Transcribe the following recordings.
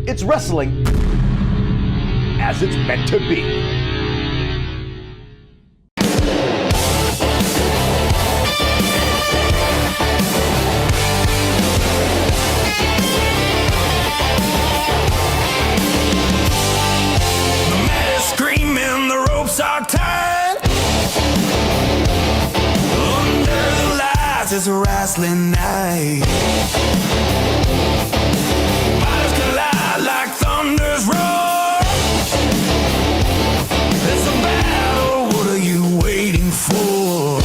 It's wrestling as it's meant to be. The man is screaming, the ropes are tied. Under the lights, it's a wrestling night. Bodies collide like thunder's roar. It's a battle, what are you waiting for?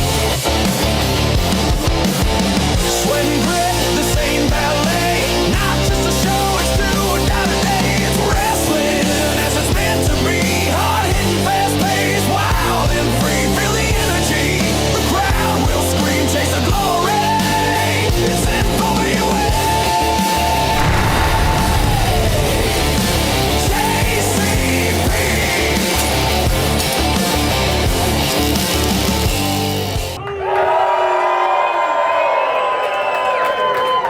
Sweat and grit, this ain't ballet. Not just a show, it's do or die today. It's wrestling as it's meant to be. Hard hitting, fast paced, wild and free. Feel the energy, the crowd will scream, chase the glory. It's NWA.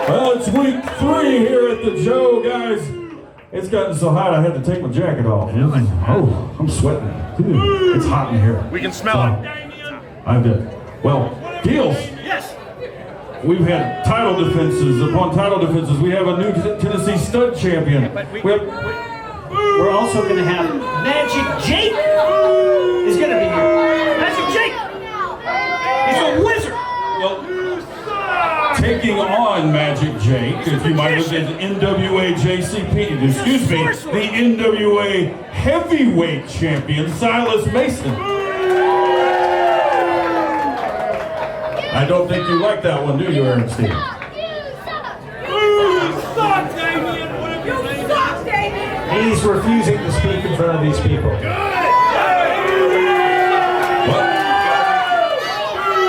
Well, it's week 3 here at the Joe, guys. It's gotten so hot I had to take my jacket off. Oh, I'm sweating. It's hot in here. We can smell it. I'm good. Well, deals. Yes. We've had title defenses upon title defenses. We have a new Tennessee stud champion. We're also going to have Magic Jake is going to be here. Magic Jake! He's a wizard! Well, taking on Magic Jake, if you might look at NWA JCP, excuse me, the NWA heavyweight champion, Silas Mason. I don't think you like that one, do you, Aaron Steve? You suck, Damien! What have you suck, Damien! He's refusing to speak in front of these people. What?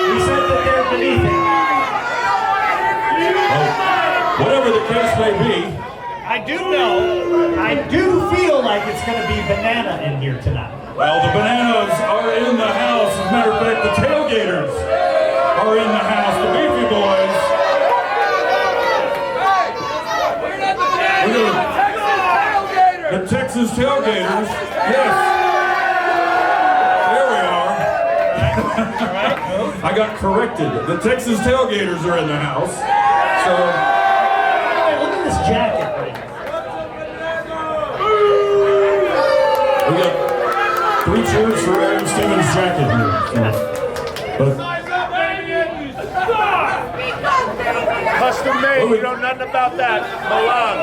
He said that they're beneath him. Whatever the case may be. I do feel like it's going to be banana in here tonight. Well, the bananas are in the house. As a matter of fact, the tailgaters are in the house. The Beefy Boys. The Texas Tailgaters. Yes. There we are. I got corrected. The Texas Tailgaters are in the house. So. Look at this jacket right We got 3 cheers for Aaron Stevens' jacket here. But Custom made, you know nothing about that. Milan.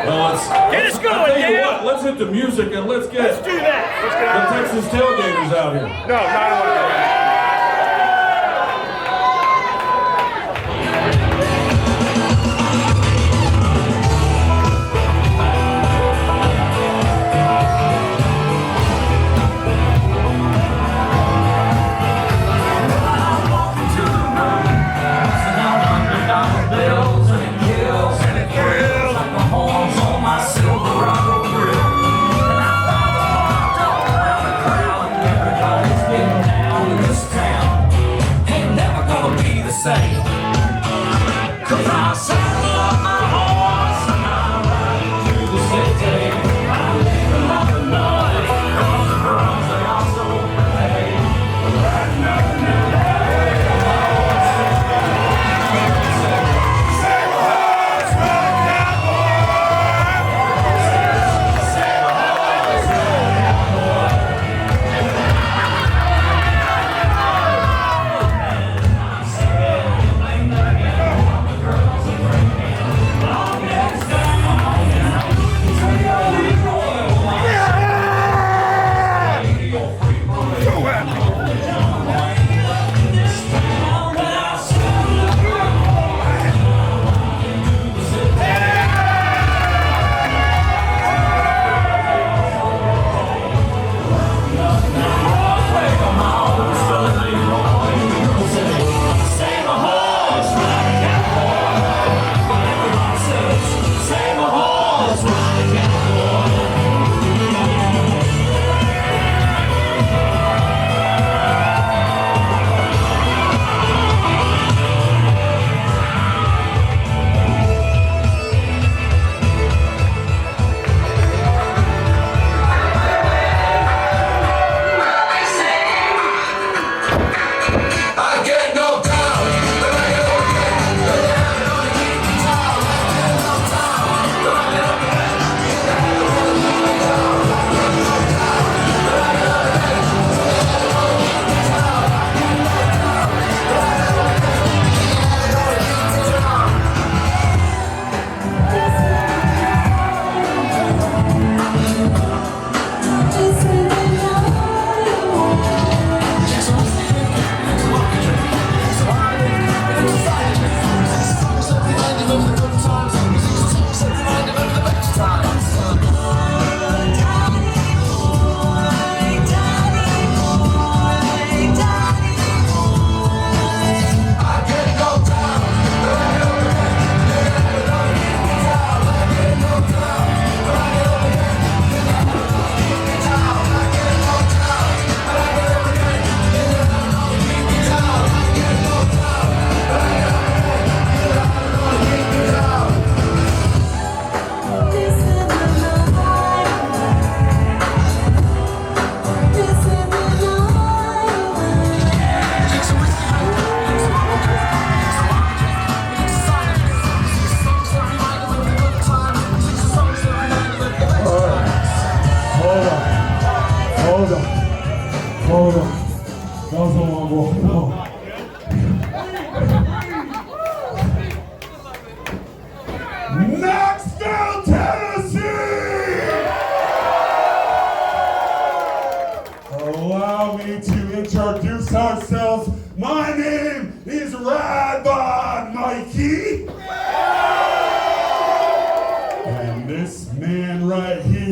well, Get us going, I'll tell you Dan. what, let's hit the music and let's get Let's do that. Let's get the out. Texas Tailgaters out here. No, not one.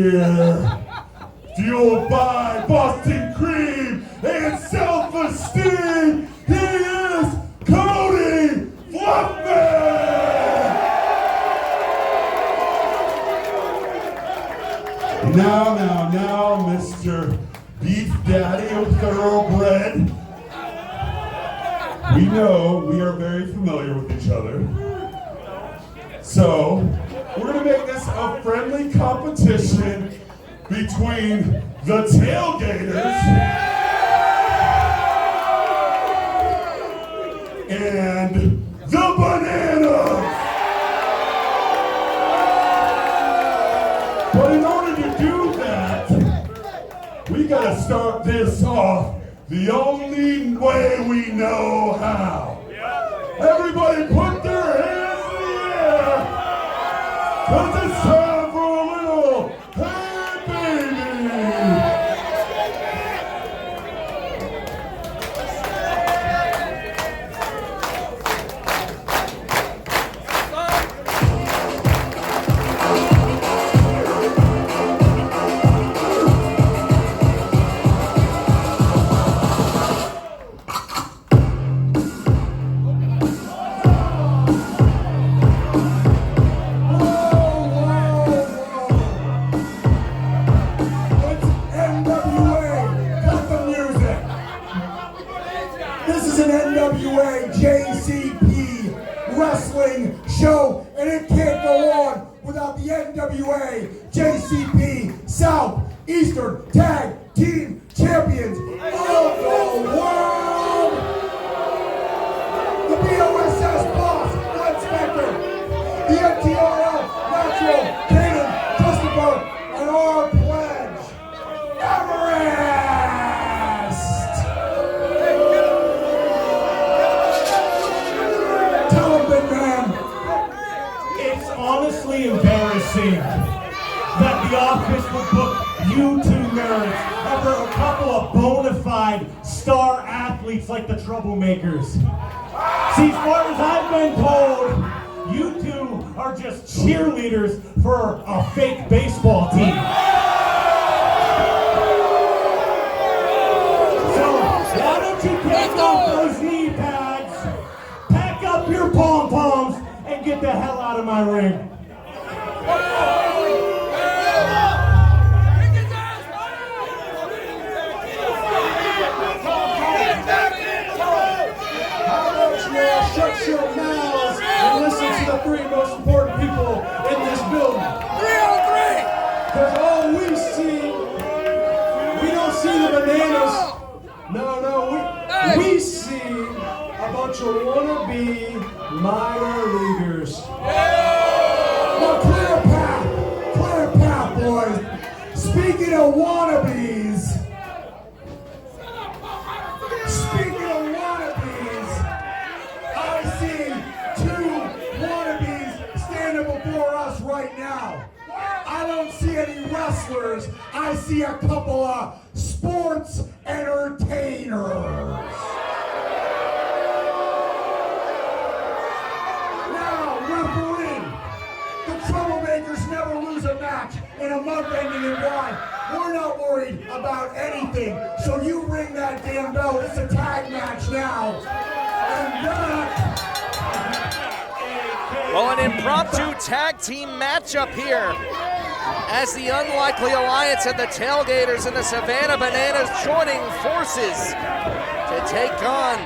here, fueled by Boston cream and self-esteem. He is Cody Fluffman! Now, Mr. Beef Daddy of Thoroughbred. We know we are very familiar with each other. So, we're gonna make this a friendly competition between the Tailgaters and the Bananas. But in order to do that, we gotta start this off the only way we know how. Everybody put their hands in the air, 'cause it's time for a little Hey Baby! NWA JCP wrestling show, and it can't go on without the NWA JCP Southeastern Tag Team Champions of the world. The BOSS boss, Glenn Spector, the MTRL Natural, Kaden Christopher, and our pledge, Everest. Honestly embarrassing that the office would book you two nerds over a couple of bona fide star athletes like the Troublemakers. See, as far as I've been told, you two are just cheerleaders for a fake baseball team. So why don't you take off those knee pads, pack up your pom-poms, and get the hell out of my ring. Shut your mouths and listen to the three most important people in this building. 303! Because all we see, we don't see the Bananas. No, we see a bunch of wannabe minor leaguers. Now clear path, boys. Speaking of wannabes, I see two wannabes standing before us right now. I don't see any wrestlers. I see a couple of sports entertainers. Now, referee, the Troublemakers never lose a match in a month ending in Y. We're not worried about anything, so you ring that damn bell. It's a tag match now. And Well, an impromptu tag team matchup here as the Unlikely Alliance and the Tailgaters and the Savannah Bananas joining forces to take on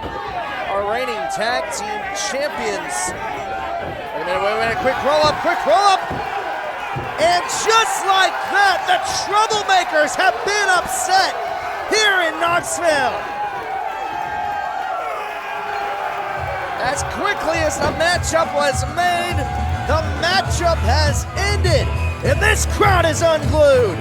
our reigning tag team champions. Wait a minute, quick roll up. And just like that, the Troublemakers have been upset here in Knoxville. As quickly as the matchup was made, the matchup has ended, and this crowd is unglued.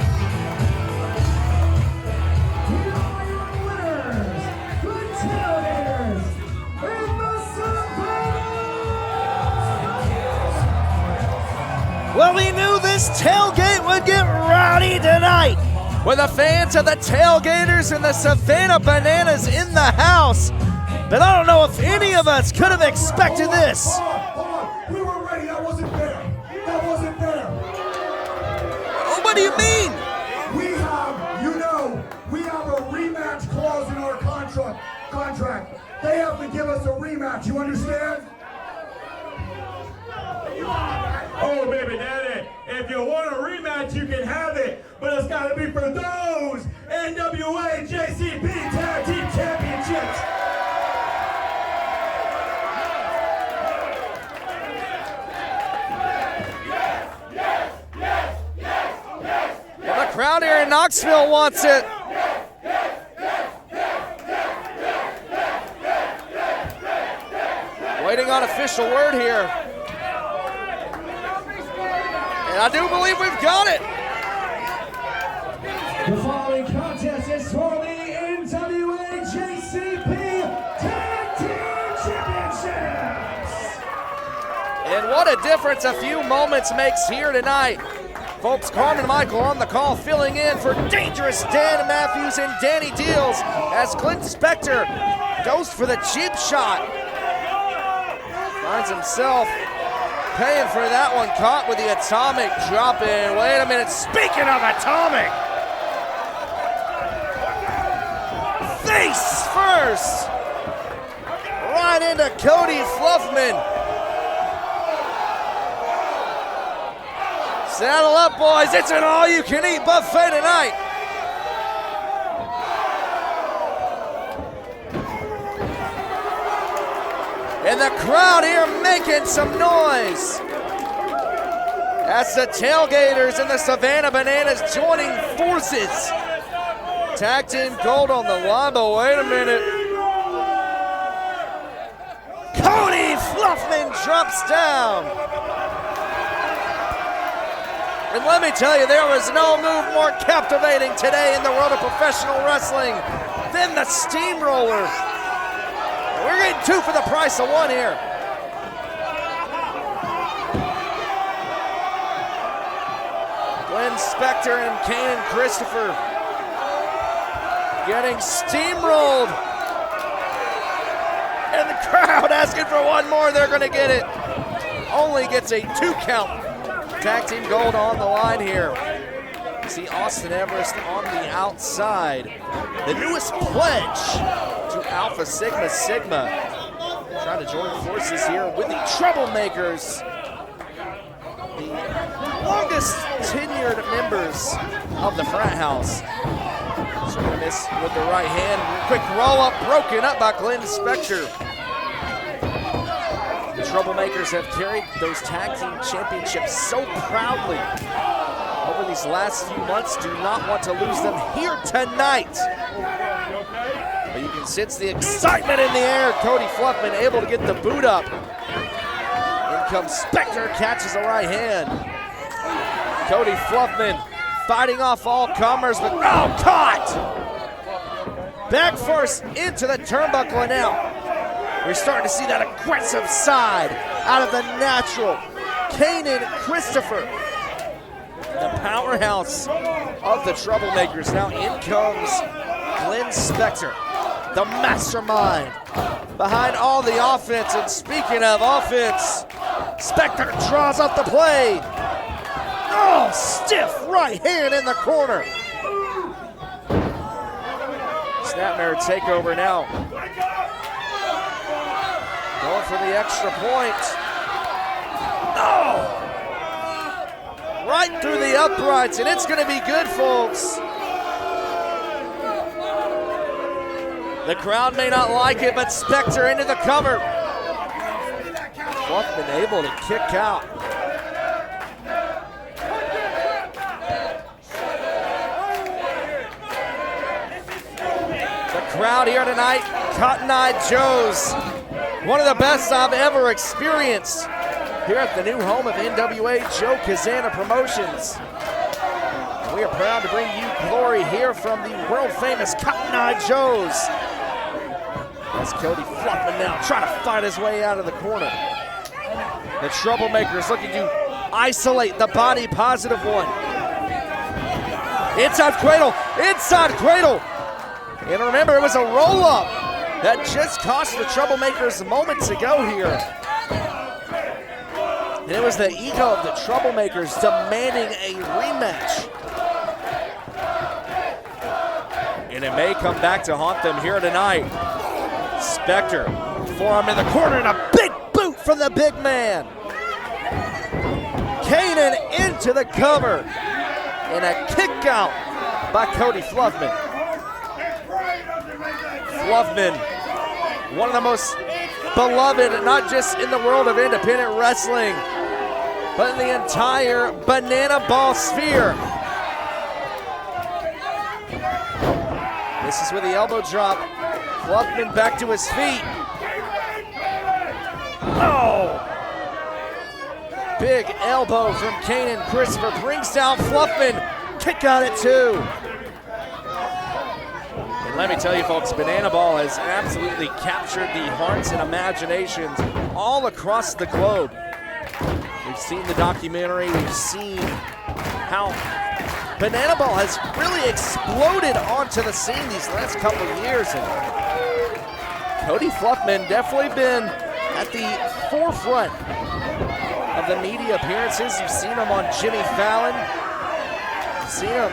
Well, we knew this tailgate would get rowdy tonight, with the fans of the Tailgaters and the Savannah Bananas in the house. But I don't know if any of us could have expected this. Hold on. We were ready. That wasn't fair. What do you mean? us a rematch, you understand? Oh, baby daddy, if you want a rematch, you can have it, but it's got to be for those NWA JCP Tag Team Championships. Well, the crowd here in Knoxville wants it. Waiting on official word here. And I do believe we've got it. The following contest is for the NWA JCP Tag Team Championships. And what a difference a few moments makes here tonight. Folks, Carmen Michael on the call, filling in for Dangerous Dan Matthews and Danny Deals as Clint Spector goes for the cheap shot. Finds himself paying for that one, caught with the atomic drop in. Wait a minute, speaking of atomic. Face first. Right into Cody Fluffman. Saddle up, boys. It's an all-you-can-eat buffet tonight. And the crowd here making some noise. That's the tailgaters and the Savannah Bananas joining forces. Tag team gold on the line, but wait a minute. Cody Fluffman drops down. And let me tell you, there was no move more captivating today in the world of professional wrestling than the steamroller. We're getting two for the price of one here. Glenn Spector and Kane Christopher getting steamrolled. And the crowd asking for one more, they're gonna get it. Only gets a 2 count. Tag team gold on the line here. You see Austin Everest on the outside. The newest pledge to Alpha Sigma Sigma. Trying to join forces here with the Troublemakers. The longest tenured members of the frat house. Swing miss with the right hand. Quick roll up, broken up by Glenn Spector. The Troublemakers have carried those tag team championships so proudly over these last few months. Do not want to lose them here tonight. But you can sense the excitement in the air. Cody Fluffman able to get the boot up. In comes Spector, catches the right hand. Cody Fluffman fighting off all comers, but caught! Back first into the turnbuckle, and now we're starting to see that aggressive side out of the natural. Kanan Christopher, the powerhouse of the Troublemakers. Now in comes Glenn Spector, the mastermind behind all the offense. And speaking of offense, Spector draws up the play. Oh, stiff right hand in the corner. Snapmare takeover now. Going for the extra point. Oh! Right through the uprights, and it's going to be good, folks. The crowd may not like it, but Spector into the cover. Fluffman able to kick out. The crowd here tonight, Cotton Eye Joe's. One of the best I've ever experienced here at the new home of NWA, Joe Cazana Promotions. We are proud to bring you glory here from the world-famous Cotton Eye Joe's. That's Cody Fluffman now trying to fight his way out of the corner. The Troublemakers looking to isolate the body-positive one. Inside cradle, inside cradle. And remember, it was a roll-up that just cost the Troublemakers moments ago here. And it was the ego of the Troublemakers demanding a rematch. And it may come back to haunt them here tonight. Spector forearm in the corner and a big boot from the big man. Kanan into the cover and a kick out by Cody Fluffman. Fluffman, one of the most beloved, not just in the world of independent wrestling, but in the entire banana ball sphere. This is with the elbow drop. Fluffman back to his feet. Oh! Big elbow from Kanan Christopher brings down Fluffman. Kick out at 2. And let me tell you folks, Banana Ball has absolutely captured the hearts and imaginations all across the globe. We've seen the documentary, we've seen how Banana Ball has really exploded onto the scene these last couple of years. And Cody Fluffman definitely been at the forefront of the media appearances. You've seen him on Jimmy Fallon. You've seen him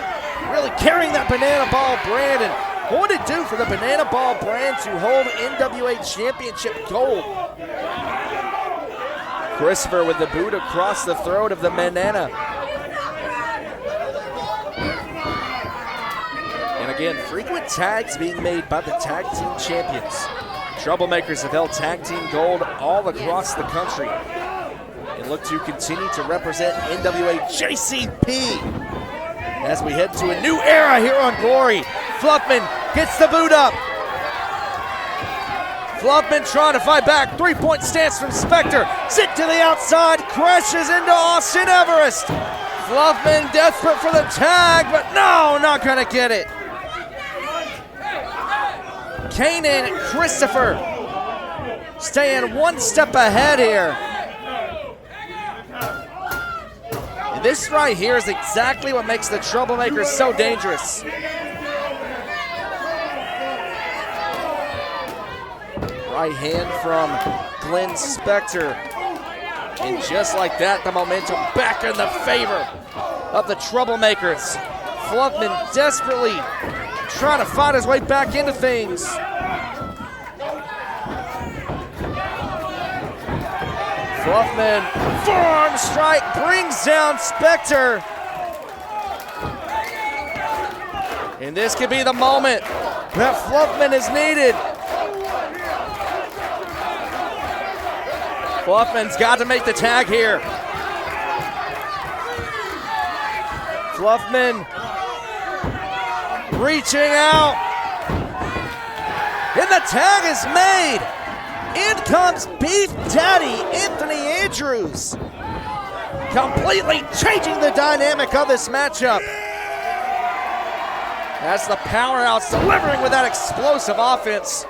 really carrying that Banana Ball brand, and what would it do for the Banana Ball brand to hold NWA Championship gold? Christopher with the boot across the throat of the Banana. And again, frequent tags being made by the tag team champions. Troublemakers have held tag team gold all across the country and look to continue to represent NWA JCP as we head to a new era here on Glory. Fluffman gets the boot up. Fluffman trying to fight back. 3-point stance from Spectre. Sit to the outside, crashes into Austin Everest. Fluffman desperate for the tag, but no, not gonna get it. Kanan Christopher staying one step ahead here. And this right here is exactly what makes the Troublemakers so dangerous. Right hand from Glenn Spectre. And just like that, the momentum back in the favor of the Troublemakers. Fluffman desperately trying to fight his way back into things. Fluffman, forearm strike, brings down Spectre. And this could be the moment that Fluffman is needed. Fluffman's got to make the tag here. Fluffman reaching out. And the tag is made. In comes Beef Daddy Anthony Andrews. Completely changing the dynamic of this matchup. That's the powerhouse delivering with that explosive offense.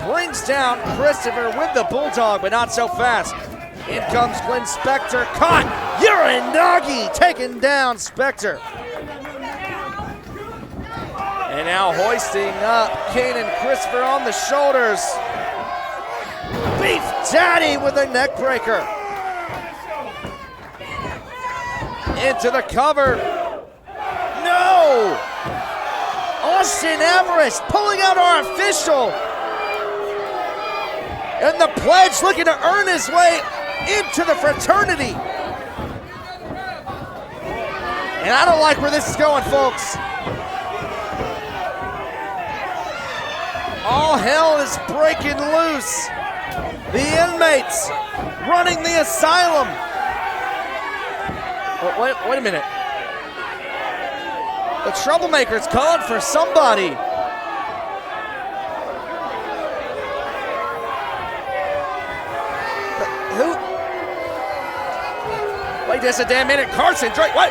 Brings down Christopher with the Bulldog, but not so fast. In comes Glenn Spectre, caught. Urine Doggy taking down Spectre. And now hoisting up Kanan Christopher on the shoulders. Beef Daddy with a neck breaker. Into the cover. No! Austin Everest pulling out our official. And the Pledge looking to earn his way into the fraternity. And I don't like where this is going, folks. All hell is breaking loose. The inmates running the asylum. Wait a minute. The Troublemakers calling for somebody. Who? Wait just a damn minute. Carson Drake. Wait.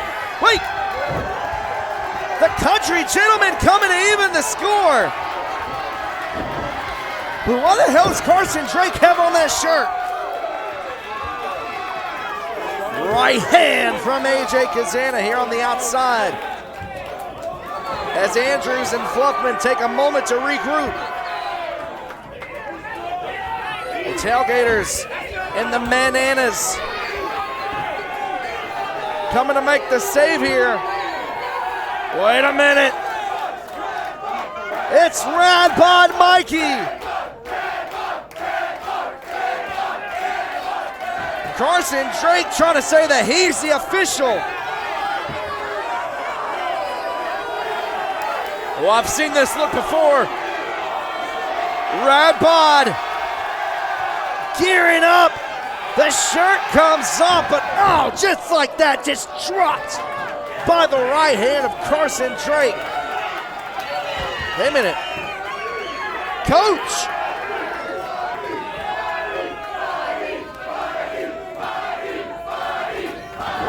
The Country Gentleman coming to even the score. But what the hell does Carson Drake have on that shirt? Right hand from AJ Cazana here on the outside. As Andrews and Fluffman take a moment to regroup. The Tailgaters and the Bananas coming to make the save here. Wait a minute. It's Rad Bod Mikey. Carson Drake trying to say that he's the official. Oh, I've seen this look before. Rad Bod gearing up. The shirt comes off, but oh, just like that, just dropped by the right hand of Carson Drake. Wait a minute. Coach.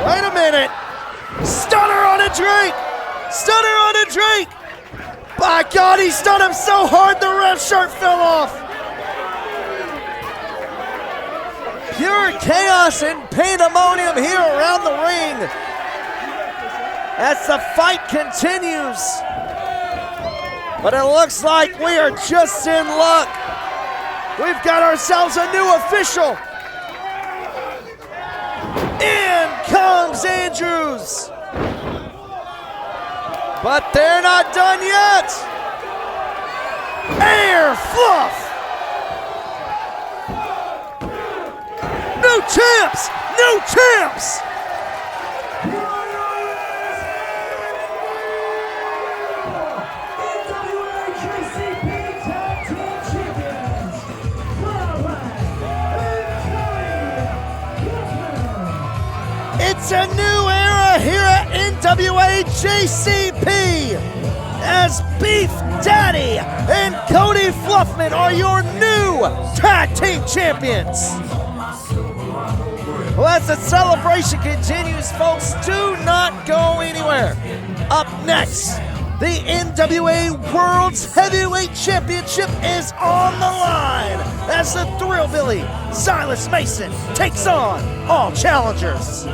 Wait a minute. Stunner on a Drake. Stunner on a Drake. By God, he stunned him so hard the ref shirt fell off. Pure chaos and pandemonium here around the ring as the fight continues. But it looks like we are just in luck. We've got ourselves a new official. In comes Andrews. But they're not done yet. Air fluff. New champs, new champs. It's a new era here at NWA JCP as Beef Daddy and Cody Fluffman are your new tag team champions. Well, as the celebration continues, folks, do not go anywhere. Up next, the NWA World's Heavyweight Championship is on the line as the Thrillbilly Silas Mason takes on all challengers.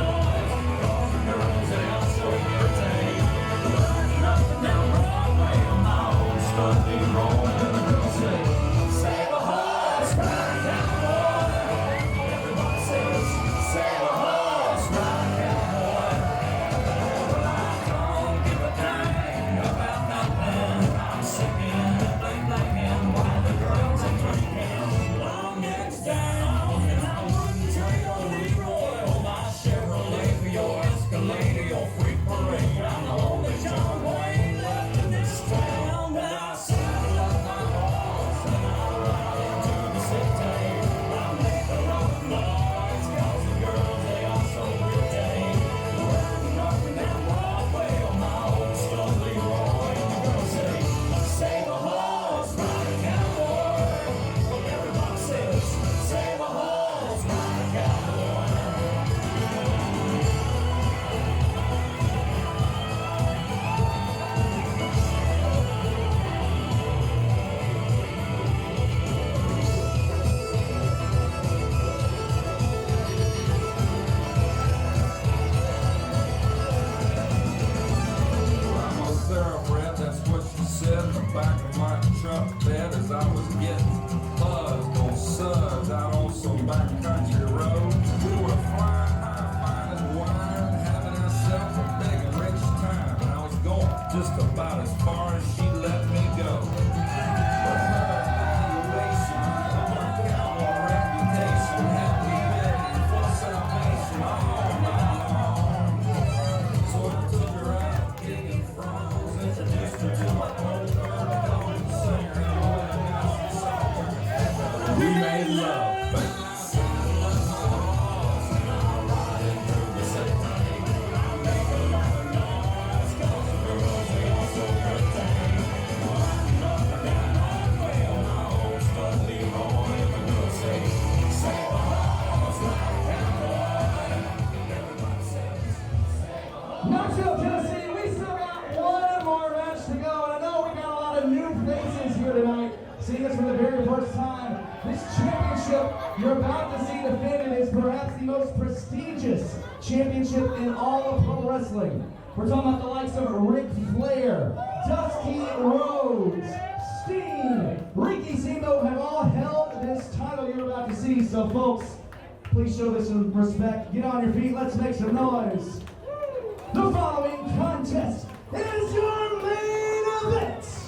Championship in all of pro wrestling. We're talking about the likes of Ric Flair, Dusty Rhodes, Sting, Ricky Steamboat have all held this title you're about to see. So folks, please show this some respect. Get on your feet, let's make some noise. The following contest is your main event.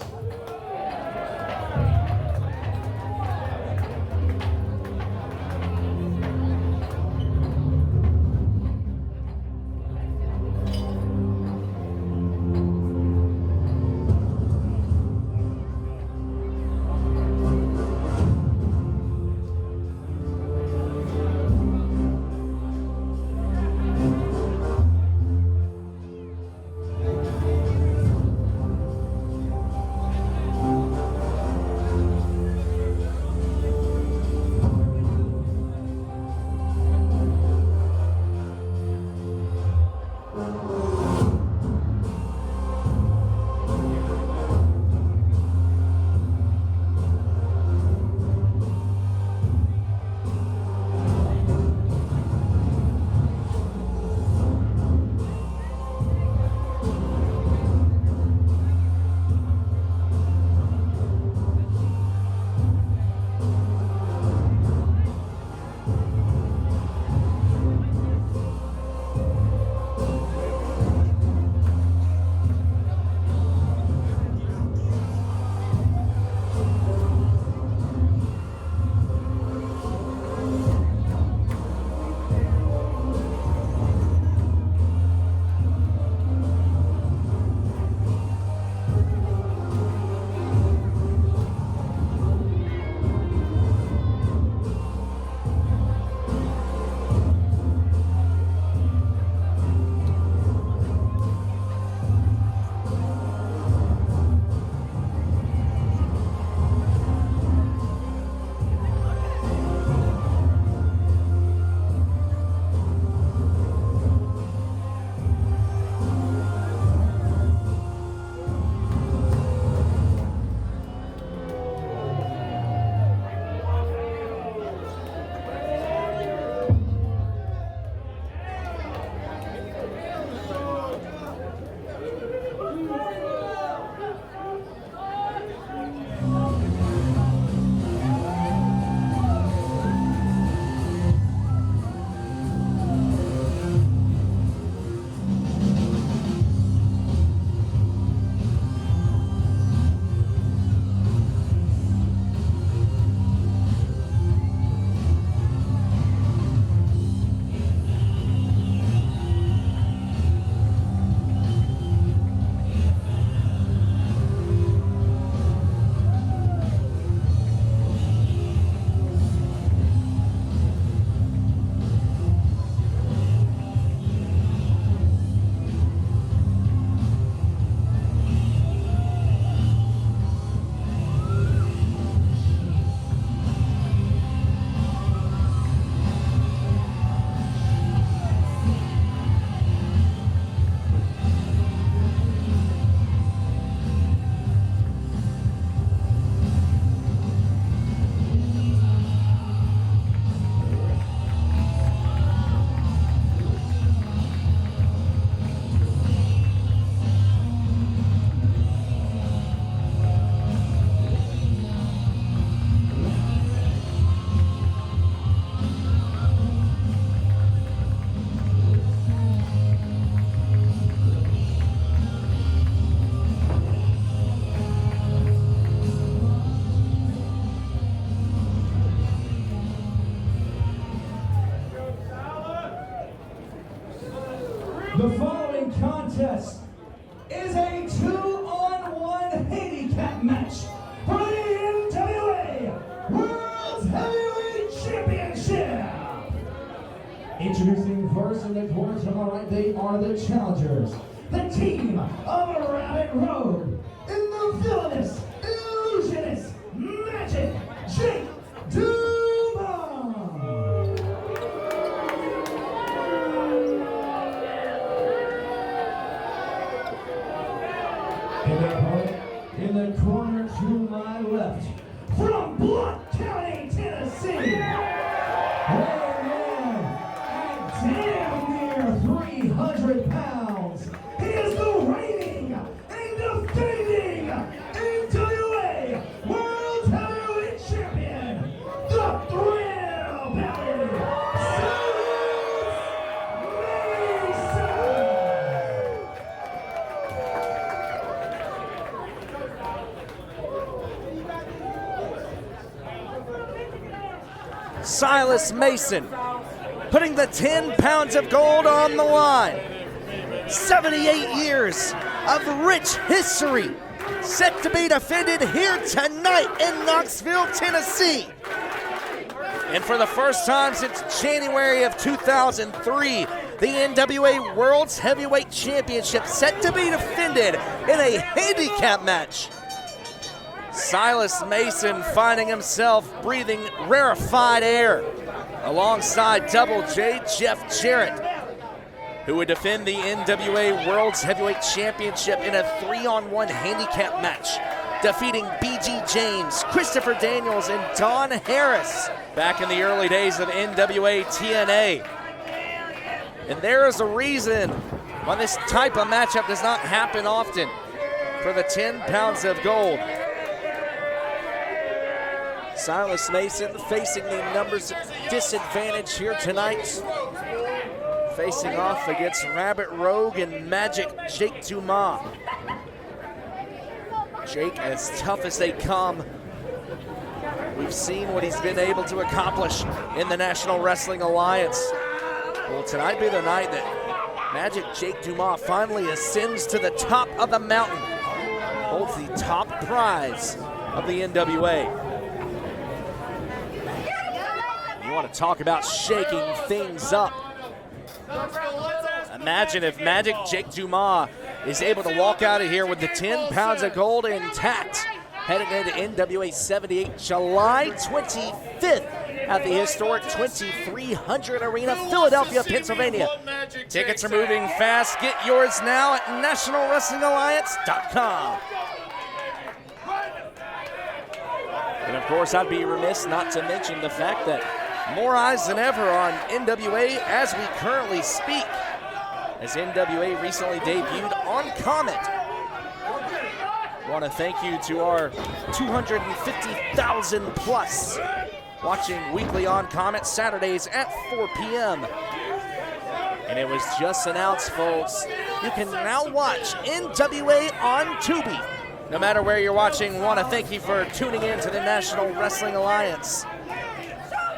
The following contest is a 2-on-1 handicap match for the NWA World Heavyweight Championship. Introducing first in the corner to my right, they are the challengers, the team of Rabbit Road, in the villainous, illusionist, Magic Jake Duma. In the corner to my left, from Blount County, Tennessee, weighing in at damn near 300 pounds, he is the reigning and defending NWA World Heavyweight Champion, the Thrill Belly, Silas Mason putting the 10 pounds of gold on the line. 78 years of rich history set to be defended here tonight in Knoxville, Tennessee. And for the first time since January of 2003, the NWA World's Heavyweight Championship set to be defended in a handicap match. Silas Mason finding himself breathing rarefied air alongside Double J Jeff Jarrett, who would defend the NWA World's Heavyweight Championship in a 3-on-1 handicap match, defeating BG James, Christopher Daniels, and Don Harris back in the early days of NWA TNA. And there is a reason why this type of matchup does not happen often for the 10 pounds of gold. Silas Mason facing the numbers disadvantage here tonight, facing off against Rabbit Rogue and Magic Jake Dumas. Jake as tough as they come. We've seen what he's been able to accomplish in the National Wrestling Alliance. Will tonight be the night that Magic Jake Dumas finally ascends to the top of the mountain, holds the top prize of the NWA. You want to talk about shaking things up. Imagine if Magic Jake Dumas is able to walk out of here with the 10 pounds of gold intact, heading into NWA 78 July 25th at the historic 2300 Arena, Philadelphia, Pennsylvania. Tickets are moving fast. Get yours now at NationalWrestlingAlliance.com. And of course, I'd be remiss not to mention the fact that more eyes than ever on NWA as we currently speak, as NWA recently debuted on Comet. I want to thank you to our 250,000 plus watching weekly on Comet Saturdays at 4 p.m. And it was just announced, folks, you can now watch NWA on Tubi. No matter where you're watching, want to thank you for tuning in to the National Wrestling Alliance.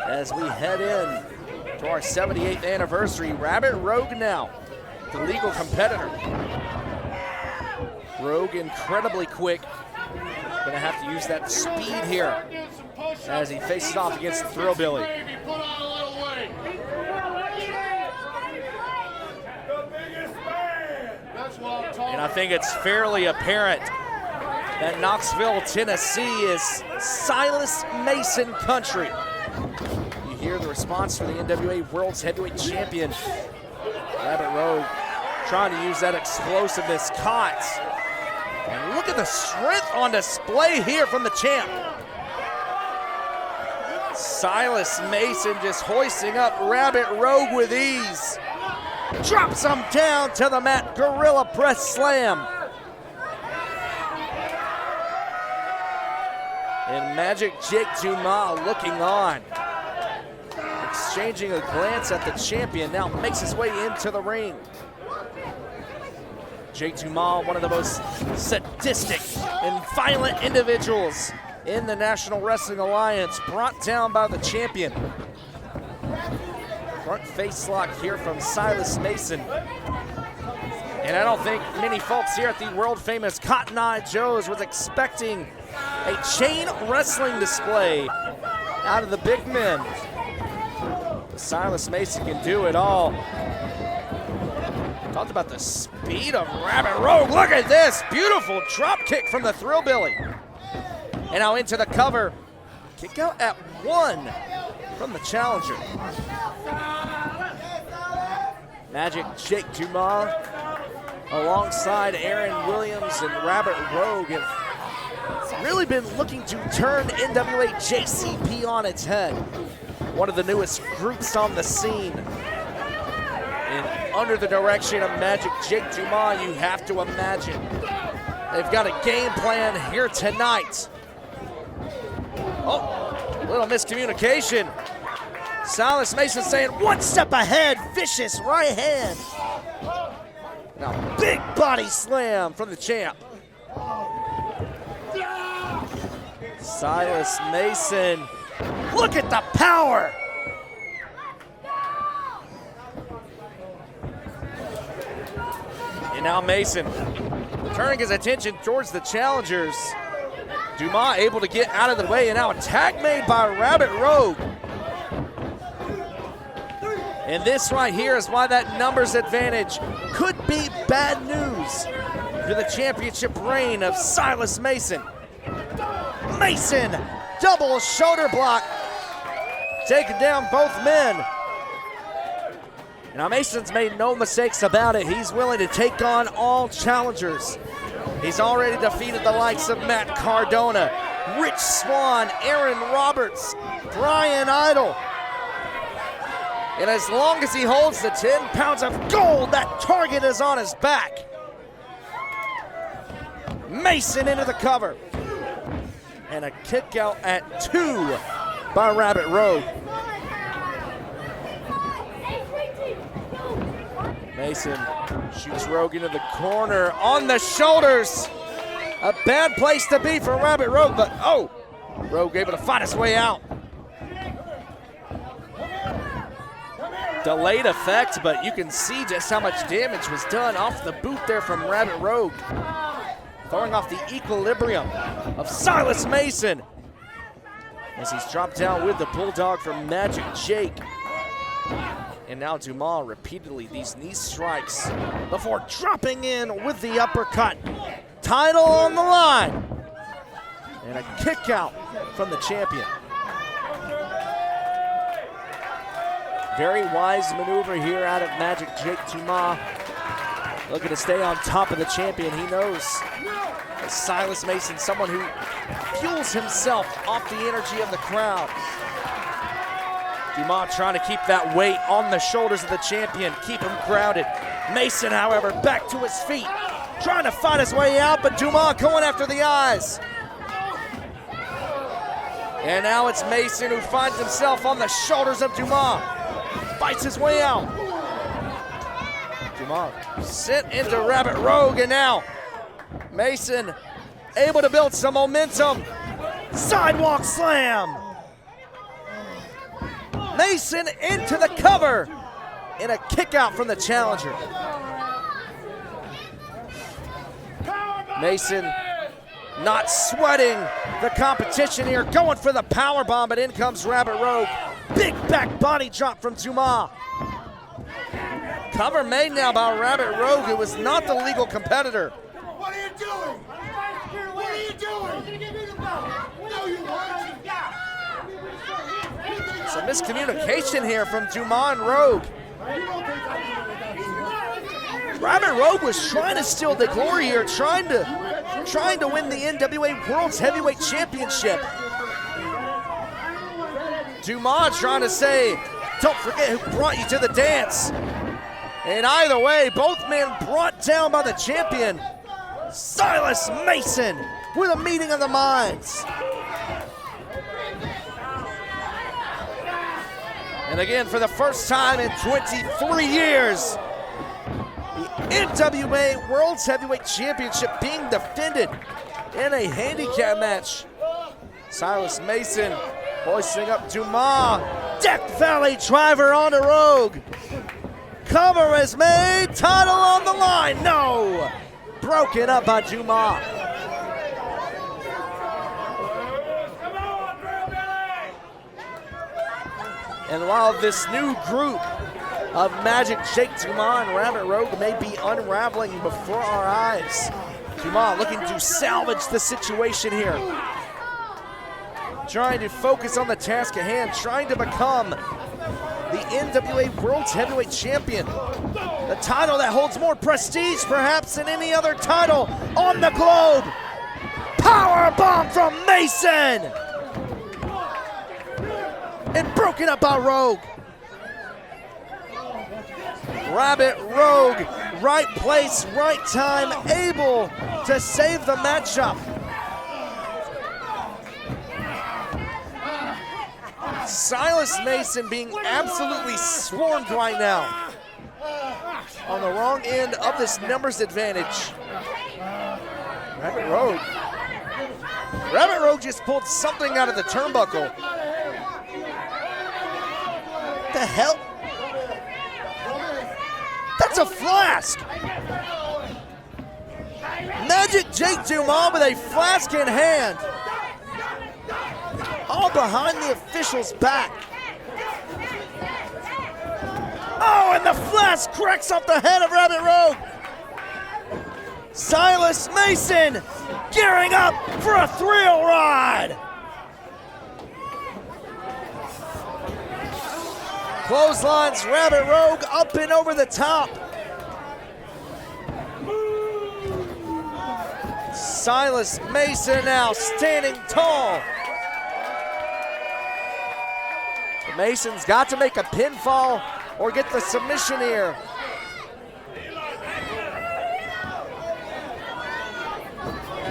As we head in to our 78th anniversary, Rabbit Rogue now, the legal competitor. Rogue incredibly quick. Gonna have to use that speed here as he faces off against the Thrillbilly. And I think it's fairly apparent that Knoxville, Tennessee is Silas Mason country. You hear the response from the NWA World's Heavyweight Champion. Rabbit Rogue trying to use that explosiveness caught. And look at the strength on display here from the champ. Silas Mason just hoisting up Rabbit Rogue with ease. Drops him down to the mat, Gorilla Press Slam. And Magic Jake Dumas looking on. Exchanging a glance at the champion, now makes his way into the ring. Jake Dumas, one of the most sadistic and violent individuals in the National Wrestling Alliance, brought down by the champion. Front face lock here from Silas Mason. And I don't think many folks here at the world-famous Cotton Eye Joe's was expecting a chain wrestling display out of the big men. But Silas Mason can do it all. Talked about the speed of Rabbit Rogue. Look at this, beautiful drop kick from the Thrillbilly. And now into the cover. Kick out at 1 from the challenger. Magic Jake Dumas alongside Aaron Williams and Rabbit Rogue have really been looking to turn NWA JCP on its head. One of the newest groups on the scene. And under the direction of Magic Jake Dumas, you have to imagine they've got a game plan here tonight. Oh, a little miscommunication. Silas Mason saying 1 step ahead, vicious right hand. Now big body slam from the champ. Silas Mason, look at the power. And now Mason turning his attention towards the challengers. Dumas able to get out of the way, and now a tag made by Rabbit Rogue. And this right here is why that numbers advantage could be bad news for the championship reign of Silas Mason. Mason, double shoulder block, taking down both men. Now Mason's made no mistakes about it. He's willing to take on all challengers. He's already defeated the likes of Matt Cardona, Rich Swann, Aaron Roberts, Brian Idol. And as long as he holds the 10 pounds of gold, that target is on his back. Mason into the cover. And a kick out at 2 by Rabbit Rogue. Mason shoots Rogue into the corner on the shoulders. A bad place to be for Rabbit Rogue, but oh, Rogue able to fight his way out. Delayed effect, but you can see just how much damage was done off the boot there from Rabbit Rogue. Throwing off the equilibrium of Silas Mason as he's dropped down with the Bulldog from Magic Jake. And now Dumas repeatedly these knee strikes before dropping in with the uppercut. Title on the line. And a kick out from the champion. Very wise maneuver here out of Magic Jake Dumas. Looking to stay on top of the champion. He knows that Silas Mason, someone who fuels himself off the energy of the crowd. Dumas trying to keep that weight on the shoulders of the champion, keep him grounded. Mason, however, back to his feet, trying to fight his way out, but Dumas going after the eyes. And now it's Mason who finds himself on the shoulders of Dumas. Fights his way out. Dumas sent into Rabbit Rogue, and now Mason able to build some momentum. Sidewalk slam. Mason into the cover and a kick out from the challenger. Mason not sweating the competition here, going for the power bomb, but in comes Rabbit Rogue. Big back body drop from Dumas. Cover made now by Rabbit Rogue, who was not the legal competitor. What are you doing? What are you doing? No, you weren't. Some miscommunication here from Dumas and Rogue. Rabbit Rogue was trying to steal the glory here, trying to win the NWA World's Heavyweight Championship. Dumas trying to say, don't forget who brought you to the dance. And either way, both men brought down by the champion, Silas Mason, with a meeting of the minds. And again, for the first time in 23 years, the NWA World's Heavyweight Championship being defended in a handicap match. Silas Mason hoisting up Dumas. Death Valley driver on the Rogue. cover is made. Title on the line. No. Broken up by Juma. And while this new group of Magic Jake Juma and Rabbit Rogue may be unraveling before our eyes, Juma looking to salvage the situation here. Trying to focus on the task at hand, trying to become the NWA World's Heavyweight Champion. The title that holds more prestige perhaps than any other title on the globe. Power bomb from Mason! And broken up by Rogue. Rabbit Rogue, right place, right time, able to save the matchup. Silas Mason being absolutely swarmed right now. On the wrong end of this numbers advantage. Rabbit Rogue just pulled something out of the turnbuckle. What the hell? That's a flask! Magic Jake Juma with a flask in hand. All behind the official's back. Oh, and the flask cracks off the head of Rabbit Rogue. Silas Mason gearing up for a thrill ride. Clotheslines Rabbit Rogue up and over the top. Silas Mason now standing tall. Mason's got to make a pinfall or get the submission here.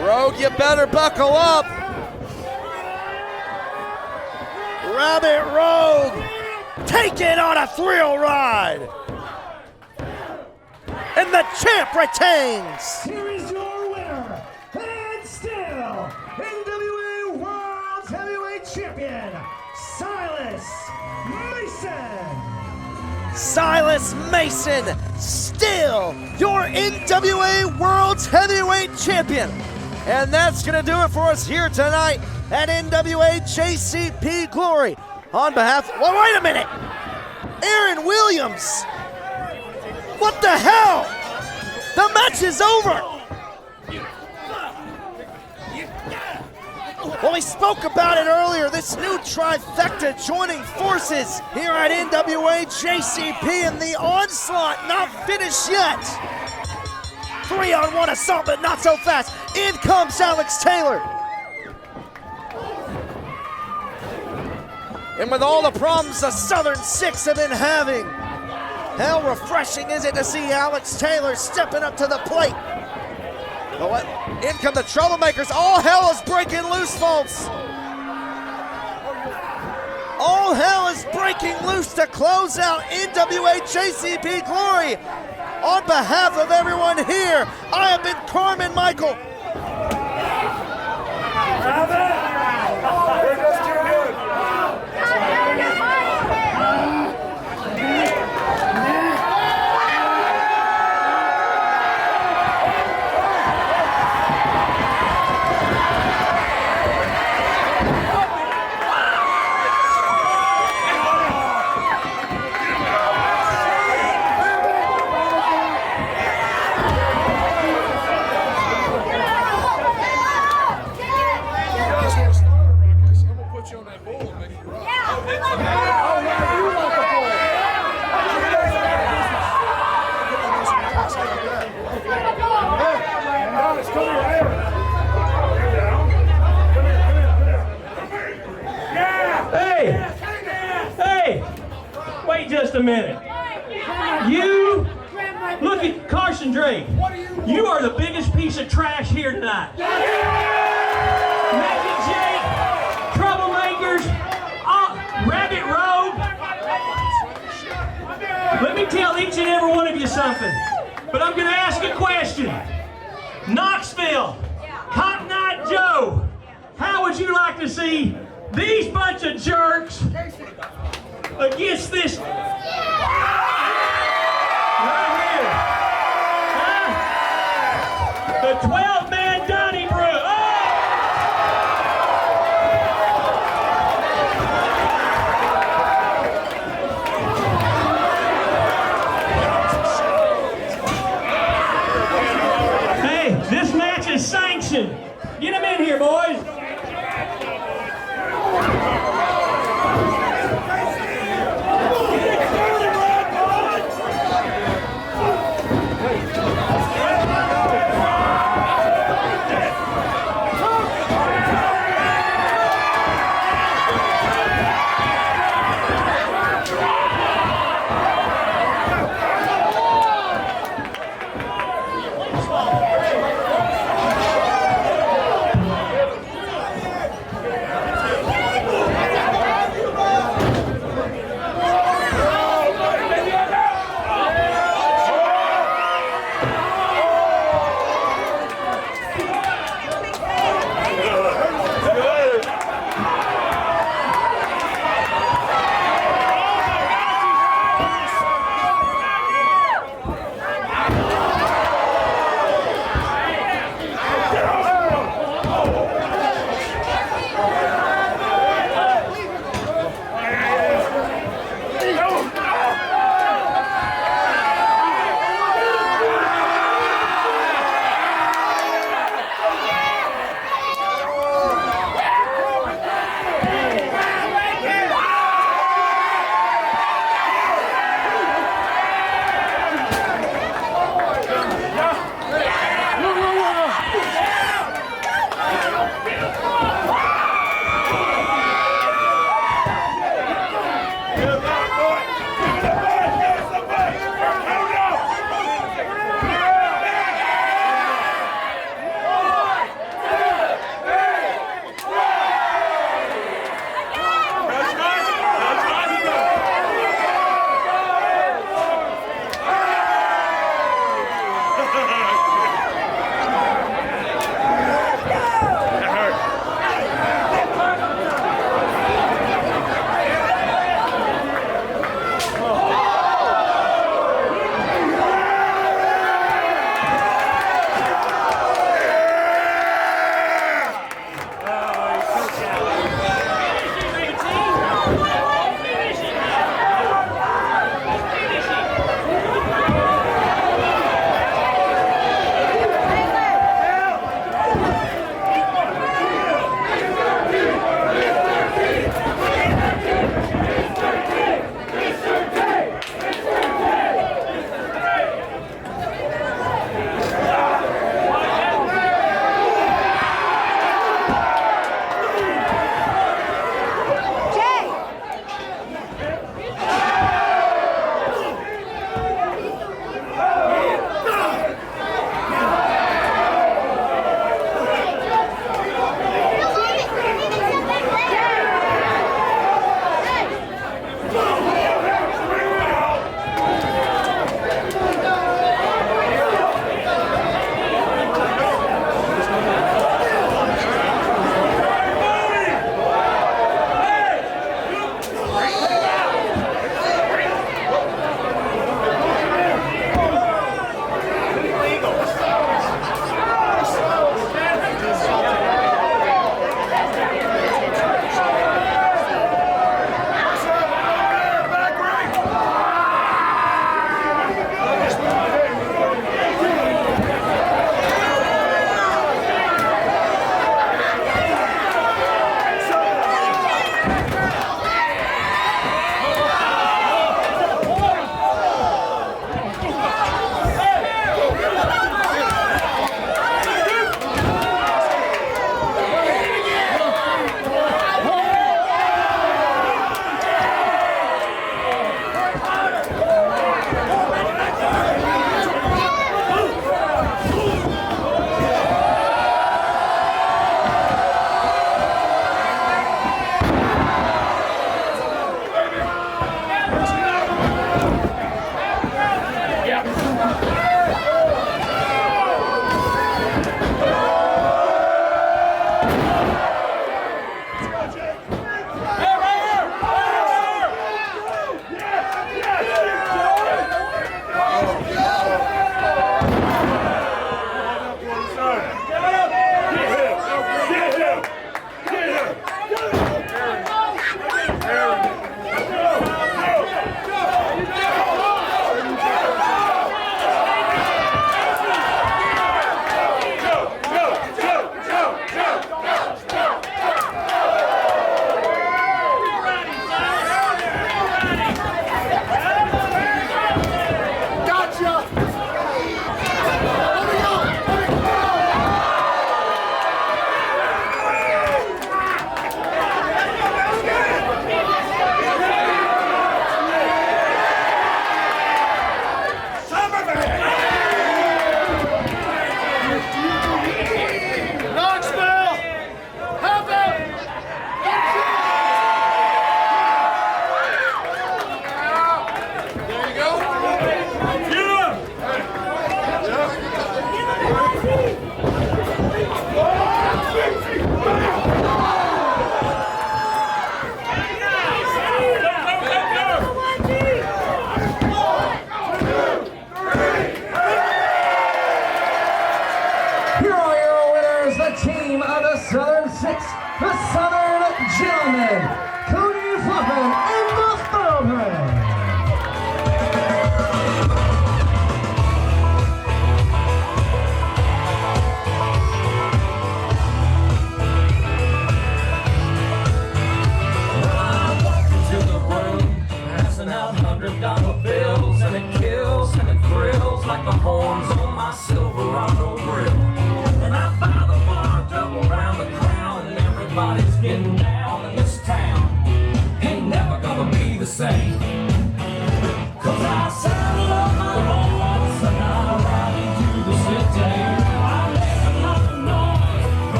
Rogue, you better buckle up. Rabbit Rogue taking on a thrill ride. And the champ retains. Here is your winner, and still NWA World's Heavyweight Champion, Silas Mason. Silas Mason, still your NWA World's Heavyweight Champion. And that's going to do it for us here tonight at NWA JCP Glory. On behalf, well, wait a minute. Aaron Williams. What the hell? The match is over. Well, we spoke about it earlier, this new trifecta joining forces here at NWA JCP, and the onslaught not finished yet. 3-on-1 assault, but not so fast. In comes Alex Taylor. And with all the problems the Southern Six have been having, how refreshing is it to see Alex Taylor stepping up to the plate. But what? In come the troublemakers. All hell is breaking loose, folks. All hell is breaking loose to close out NWA JCP Glory. On behalf of everyone here, I have been Carmen Michael. We're just too good. Just a minute. You look at Carson Drake. You are the biggest piece of trash here tonight. Magic Jake, troublemakers, Rabbit Rogue. Let me tell each and every one of you something. But I'm going to ask a question. Knoxville, Cotton Eye Joe, how would you like to see these bunch of jerks against this? action. Get them in here, boys.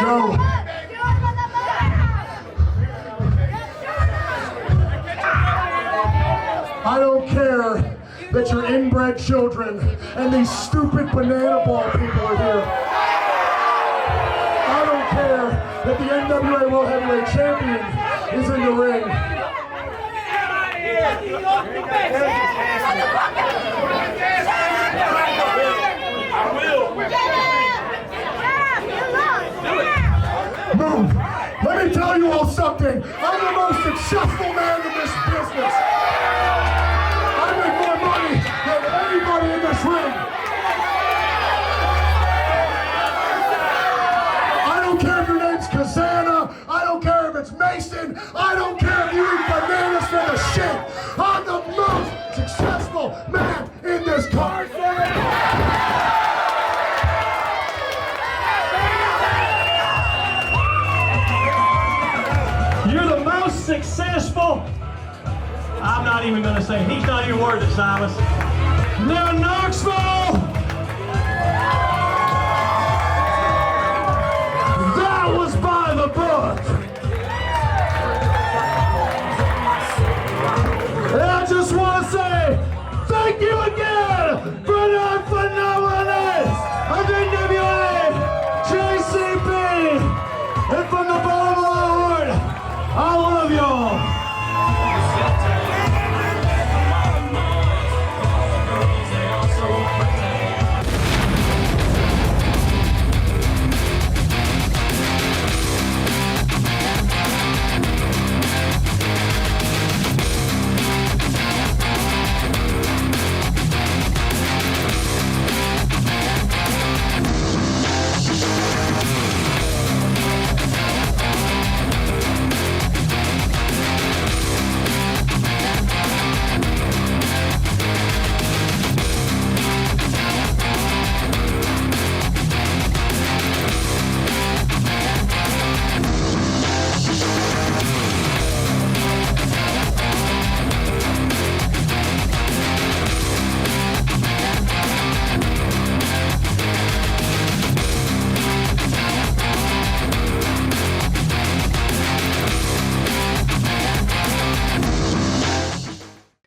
Joe. I don't care that you're inbred children and these stupid banana ball people are here. I don't care that the NWA World Heavyweight Champion is in the ring. Move. Let me tell you all something. I'm the most successful man in this business. I make more money than anybody in this ring. I don't care if your name's Cazana. I don't care if it's Mason. I don't care if you eat bananas for the shit. I'm the most successful man in this card. You're the most successful. I'm not even going to say. He's not even worth it, Silas. Now, Knoxville.